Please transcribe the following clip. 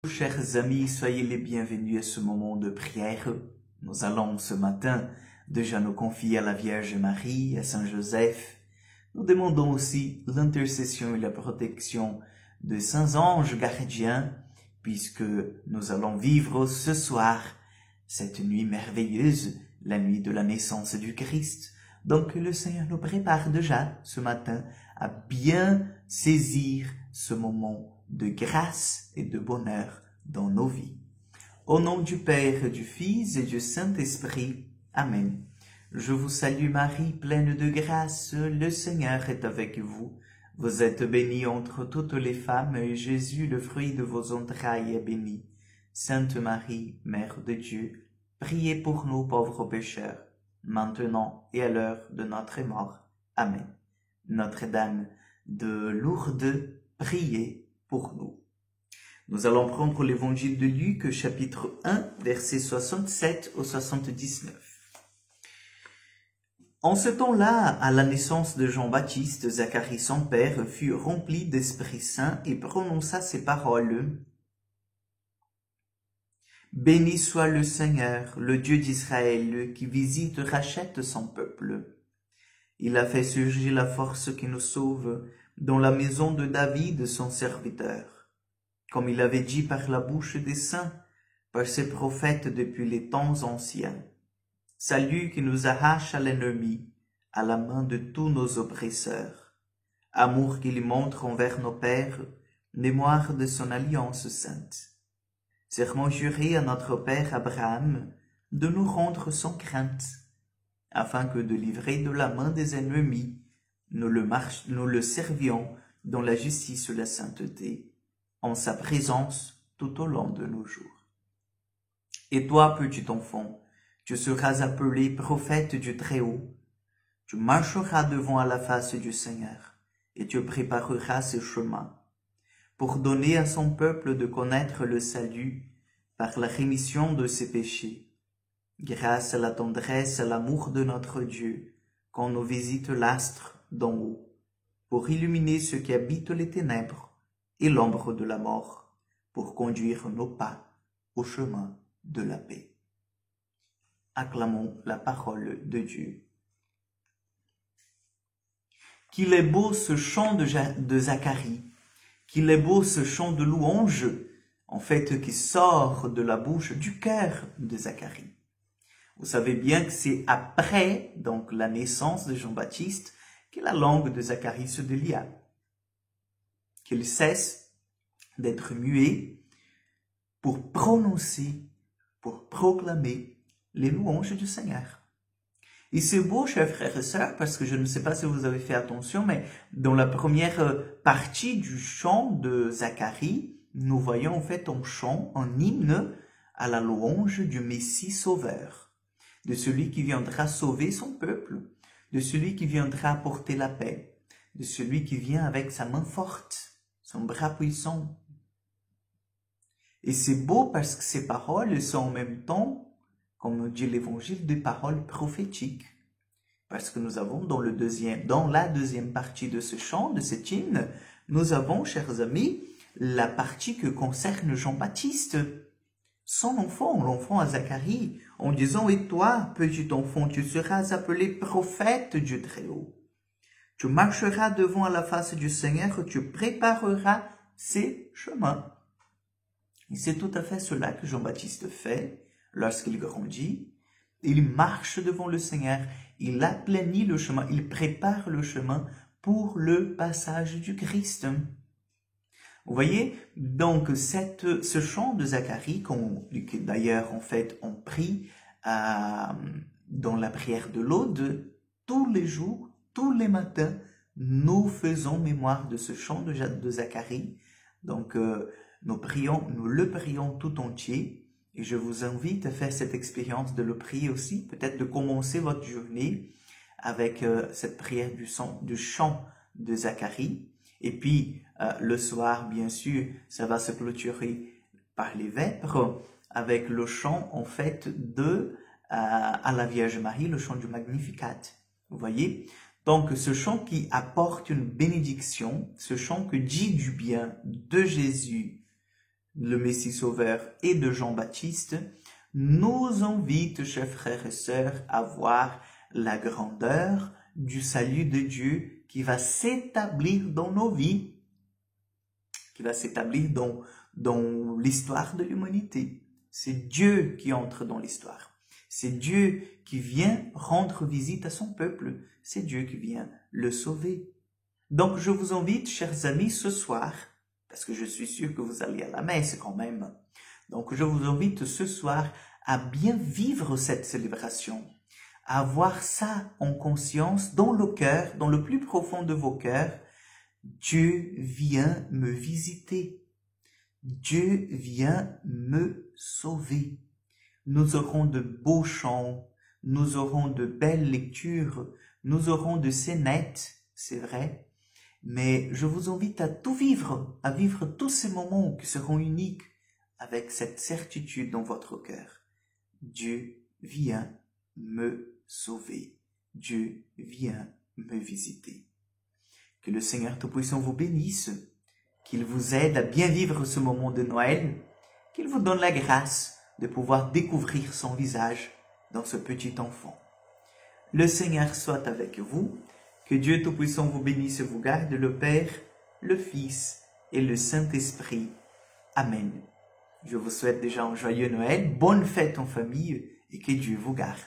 Chers amis, soyez les bienvenus à ce moment de prière. Nous allons ce matin déjà nous confier à la Vierge Marie, à Saint Joseph. Nous demandons aussi l'intercession et la protection de saints anges gardiens, puisque nous allons vivre ce soir cette nuit merveilleuse, la nuit de la naissance du Christ. Donc le Seigneur nous prépare déjà ce matin à bien saisir ce moment de grâce et de bonheur dans nos vies. Au nom du Père, du Fils et du Saint-Esprit. Amen. Je vous salue Marie, pleine de grâce, le Seigneur est avec vous. Vous êtes bénie entre toutes les femmes, et Jésus, le fruit de vos entrailles, est béni. Sainte Marie, Mère de Dieu, priez pour nous pauvres pécheurs, maintenant et à l'heure de notre mort. Amen. Notre-Dame de Lourdes, priez pour nous. Nous allons prendre l'évangile de Luc, chapitre 1, versets 67 au 79. En ce temps-là, à la naissance de Jean-Baptiste, Zacharie son père fut rempli d'Esprit Saint et prononça ces paroles. Béni soit le Seigneur, le Dieu d'Israël, qui visite et rachète son peuple. Il a fait surgir la force qui nous sauve dans la maison de David, son serviteur, comme il avait dit par la bouche des saints, par ses prophètes depuis les temps anciens. Salut qui nous arrache à l'ennemi, à la main de tous nos oppresseurs. Amour qu'il montre envers nos pères, mémoire de son alliance sainte. Serment juré à notre père Abraham de nous rendre sans crainte, afin que de livrer de la main des ennemis, nous le servions dans la justice et la sainteté, en sa présence tout au long de nos jours. Et toi, petit enfant, tu seras appelé prophète du Très-Haut. Tu marcheras devant à la face du Seigneur, et tu prépareras ses chemins, pour donner à son peuple de connaître le salut par la rémission de ses péchés, grâce à la tendresse et à l'amour de notre Dieu, quand nous visite l'astre d'en haut, pour illuminer ceux qui habitent les ténèbres et l'ombre de la mort, pour conduire nos pas au chemin de la paix. Acclamons la parole de Dieu. Qu'il est beau ce chant de Zacharie, qu'il est beau ce chant de louange, en fait, qui sort de la bouche, du cœur de Zacharie. Vous savez bien que c'est après, donc, la naissance de Jean-Baptiste, que la langue de Zacharie se délia, qu'il cesse d'être muet pour prononcer, pour proclamer les louanges du Seigneur. Et c'est beau, chers frères et sœurs, parce que je ne sais pas si vous avez fait attention, mais dans la première partie du chant de Zacharie, nous voyons en fait un chant, un hymne à la louange du Messie sauveur, de celui qui viendra sauver son peuple, de celui qui viendra apporter la paix, de celui qui vient avec sa main forte, son bras puissant. Et c'est beau parce que ces paroles sont en même temps, comme dit l'Évangile, des paroles prophétiques. Parce que nous avons dans la deuxième partie de ce chant, de cet hymne, nous avons, chers amis, la partie que concerne Jean-Baptiste, son enfant, l'enfant à Zacharie, en disant « Et toi, petit enfant, tu seras appelé prophète du Très-Haut. Tu marcheras devant à la face du Seigneur, tu prépareras ses chemins. » Et c'est tout à fait cela que Jean-Baptiste fait lorsqu'il grandit. Il marche devant le Seigneur, il aplanit le chemin, il prépare le chemin pour le passage du Christ. Vous voyez, donc ce chant de Zacharie, que d'ailleurs en fait on prie dans la prière de l'Aude, tous les jours, tous les matins, nous faisons mémoire de ce chant de Zacharie. Donc nous le prions tout entier. Et je vous invite à faire cette expérience de le prier aussi, peut-être de commencer votre journée avec cette prière du chant de Zacharie. Et puis, le soir, bien sûr, ça va se clôturer par les vêpres avec le chant, en fait, à la Vierge Marie, le chant du Magnificat. Vous voyez? Donc, ce chant qui apporte une bénédiction, ce chant qui dit du bien de Jésus, le Messie Sauveur, et de Jean-Baptiste, nous invite, chers frères et sœurs, à voir la grandeur du salut de Dieu qui va s'établir dans nos vies, qui va s'établir dans l'histoire de l'humanité. C'est Dieu qui entre dans l'histoire. C'est Dieu qui vient rendre visite à son peuple. C'est Dieu qui vient le sauver. Donc je vous invite, chers amis, ce soir, parce que je suis sûr que vous allez à la messe quand même, donc je vous invite ce soir à bien vivre cette célébration, à avoir ça en conscience dans le cœur, dans le plus profond de vos cœurs. Dieu vient me visiter. Dieu vient me sauver. Nous aurons de beaux chants, nous aurons de belles lectures, nous aurons de scénettes, c'est vrai, mais je vous invite à tout vivre, à vivre tous ces moments qui seront uniques avec cette certitude dans votre cœur. Dieu vient me sauver. Dieu vient me visiter. Que le Seigneur Tout-Puissant vous bénisse, qu'il vous aide à bien vivre ce moment de Noël, qu'il vous donne la grâce de pouvoir découvrir son visage dans ce petit enfant. Le Seigneur soit avec vous, que Dieu Tout-Puissant vous bénisse et vous garde, le Père, le Fils et le Saint-Esprit. Amen. Je vous souhaite déjà un joyeux Noël, bonne fête en famille et que Dieu vous garde.